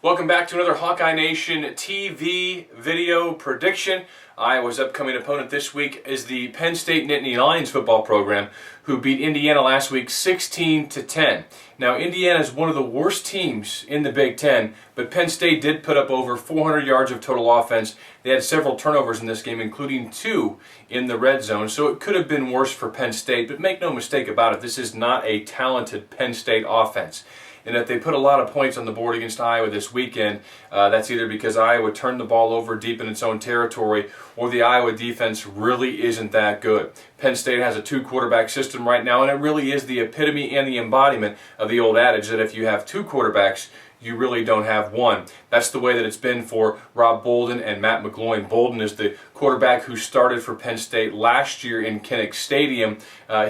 Welcome back to another Hawkeye Nation TV video prediction. Iowa's upcoming opponent this week is the Penn State Nittany Lions football program, who beat Indiana last week 16-10. Now, Indiana is one of the worst teams in the Big Ten, but Penn State did put up over 400 yards of total offense. They had several turnovers in this game, including 2 in the red zone, so it could have been worse for Penn State, but make no mistake about it, this is not a talented Penn State offense. And if they put a lot of points on the board against Iowa this weekend, that's either because Iowa turned the ball over deep in its own territory or the Iowa defense really isn't that good. Penn State has a 2-quarterback system right now, and it really is the epitome and the embodiment of the old adage that if you have 2 quarterbacks, you really don't have one. That's the way that it's been for Rob Bolden and Matt McGloin. Bolden is the quarterback who started for Penn State last year in Kinnick Stadium.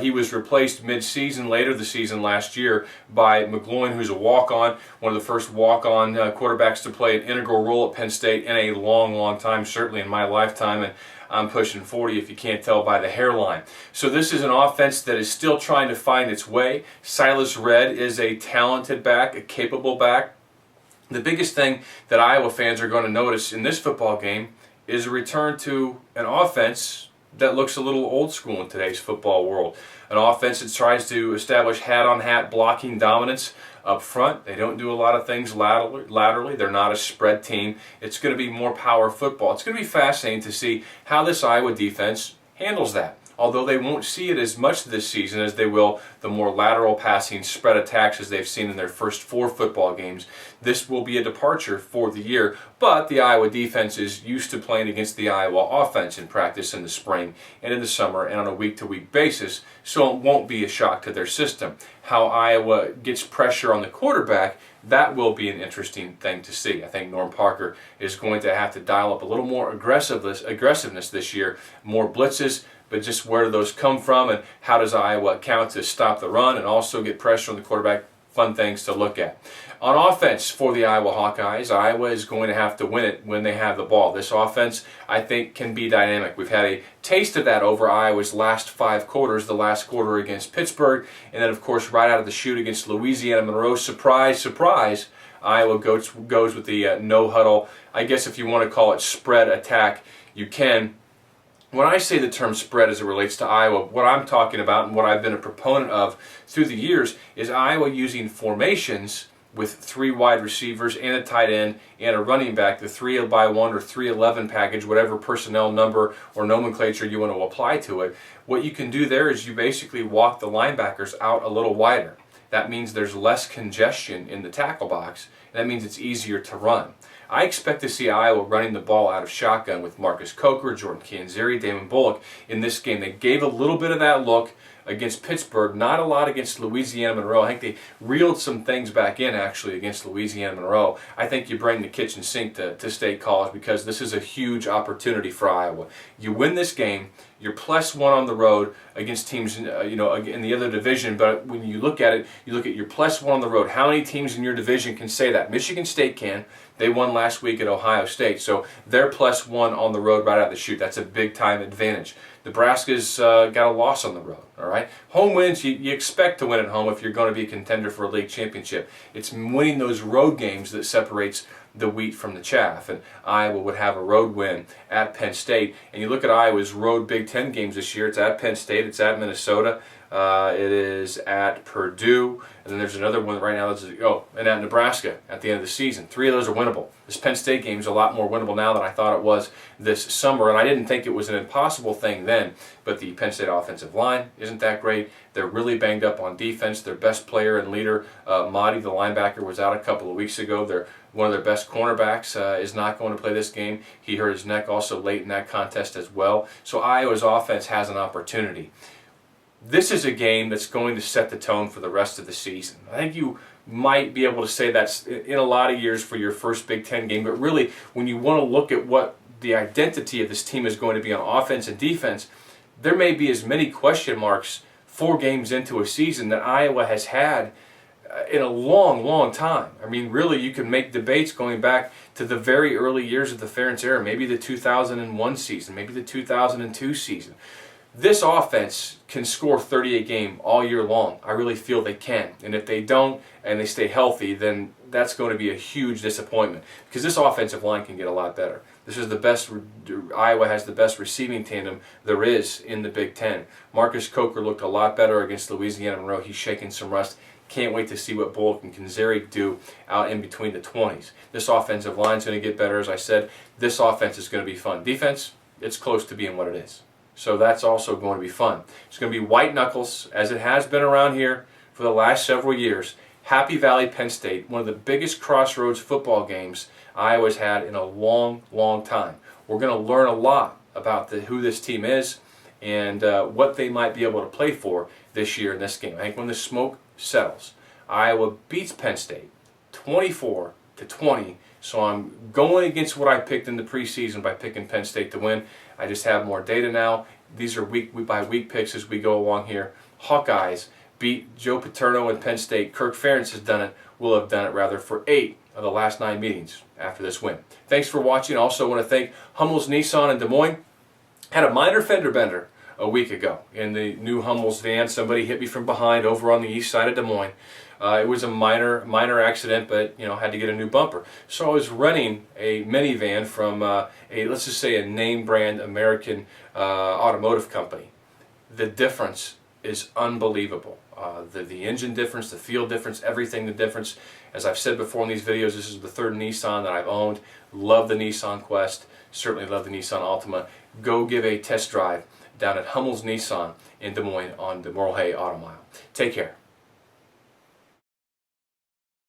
He was replaced mid-season, later the season last year, by McGloin, who's a walk-on, one of the first walk-on quarterbacks to play an integral role at Penn State in a long, long time, certainly in my lifetime. And I'm pushing 40 if you can't tell by the hairline. So this is an offense that is still trying to find its way. Silas Redd is a talented back, a capable back. The biggest thing that Iowa fans are going to notice in this football game is a return to an offense that looks a little old school in today's football world. An offense that tries to establish hat-on-hat blocking dominance up front. They don't do a lot of things laterally. They're not a spread team. It's going to be more power football. It's going to be fascinating to see how this Iowa defense handles that. Although they won't see it as much this season as they will the more lateral passing spread attacks as they've seen in their first 4 football games. This will be a departure for the year, but the Iowa defense is used to playing against the Iowa offense in practice in the spring and in the summer and on a week-to-week basis, so it won't be a shock to their system. How Iowa gets pressure on the quarterback, that will be an interesting thing to see. I think Norm Parker is going to have to dial up a little more aggressiveness this year, more blitzes, but just where do those come from and how does Iowa account to stop the run and also get pressure on the quarterback? Fun things to look at. On offense for the Iowa Hawkeyes, Iowa is going to have to win it when they have the ball. This offense, I think, can be dynamic. We've had a taste of that over Iowa's last 5 quarters, the last quarter against Pittsburgh, and then, of course, right out of the chute against Louisiana Monroe. Surprise, surprise, Iowa goes with the no-huddle. I guess if you want to call it spread attack, you can. When I say the term spread as it relates to Iowa, what I'm talking about and what I've been a proponent of through the years is Iowa using formations with 3 wide receivers and a tight end and a running back, the 3-by-1 or 3-11 package, whatever personnel number or nomenclature you want to apply to it. What you can do there is you basically walk the linebackers out a little wider. That means there's less congestion in the tackle box, and that means it's easier to run. I expect to see Iowa running the ball out of shotgun with Marcus Coker, Jordan Canzeri, Damon Bullock in this game. They gave a little bit of that look against Pittsburgh, not a lot against Louisiana Monroe. I think they reeled some things back in, actually, against Louisiana Monroe. I think you bring the kitchen sink to State College because this is a huge opportunity for Iowa. You win this game, you're +1 on the road against teams in the other division, but when you look at it, you look at your +1 on the road. How many teams in your division can say that? Michigan State can. They won last week at Ohio State, so they're +1 on the road right out of the chute. That's a big-time advantage. Nebraska's got a loss on the road, all right? Home wins, you expect to win at home if you're going to be a contender for a league championship. It's winning those road games that separates the wheat from the chaff, and Iowa would have a road win at Penn State. And you look at Iowa's road Big Ten games this year, it's at Penn State, it's at Minnesota, it is at Purdue, and then there's another one right now, and at Nebraska at the end of the season. 3 of those are winnable. This Penn State game is a lot more winnable now than I thought it was this summer, and I didn't think it was an impossible thing then, but the Penn State offensive line isn't that great. They're really banged up on defense. Their best player and leader, Mahdi, the linebacker, was out a couple of weeks ago. One of their best cornerbacks is not going to play this game. He hurt his neck also late in that contest as well. So Iowa's offense has an opportunity. This is a game that's going to set the tone for the rest of the season. I think you might be able to say that's in a lot of years for your first Big Ten game, but really when you want to look at what the identity of this team is going to be on offense and defense, there may be as many question marks 4 games into a season that Iowa has had in a long, long time. I mean, really, you can make debates going back to the very early years of the Ferentz era, maybe the 2001 season, maybe the 2002 season. This offense can score 38 game all year long. I really feel they can. And if they don't and they stay healthy, then that's going to be a huge disappointment, because this offensive line can get a lot better. This is the best. Iowa has the best receiving tandem there is in the Big Ten. Marcus Coker looked a lot better against Louisiana Monroe. He's shaking some rust. Can't wait to see what Bullock and Kanzeri do out in between the 20s. This offensive line is going to get better, as I said. This offense is going to be fun. Defense, it's close to being what it is. So that's also going to be fun. It's going to be white knuckles, as it has been around here for the last several years. Happy Valley, Penn State, one of the biggest crossroads football games Iowa's had in a long, long time. We're going to learn a lot about who this team is and what they might be able to play for this year in this game. I think when the smoke settles, Iowa beats Penn State 24-20. So I'm going against what I picked in the preseason by picking Penn State to win. I just have more data now. These are week by week picks as we go along here. Hawkeyes beat Joe Paterno and Penn State. Kirk Ferentz has done it, will have done it rather, for 8 of the last 9 meetings after this win. Thanks for watching. I also want to thank Hummel's Nissan in Des Moines. Had a minor fender bender a week ago in the new Hummel's van. Somebody hit me from behind over on the east side of Des Moines. It was a minor accident, but had to get a new bumper. So I was renting a minivan from let's just say a name brand American automotive company. The difference is unbelievable. The engine difference, the feel difference, everything the difference. As I've said before in these videos, this is the 3rd Nissan that I've owned. Love the Nissan Quest. Certainly love the Nissan Altima. Go give a test drive down at Hummel's Nissan in Des Moines on the Moral Hay Auto Mile. Take care.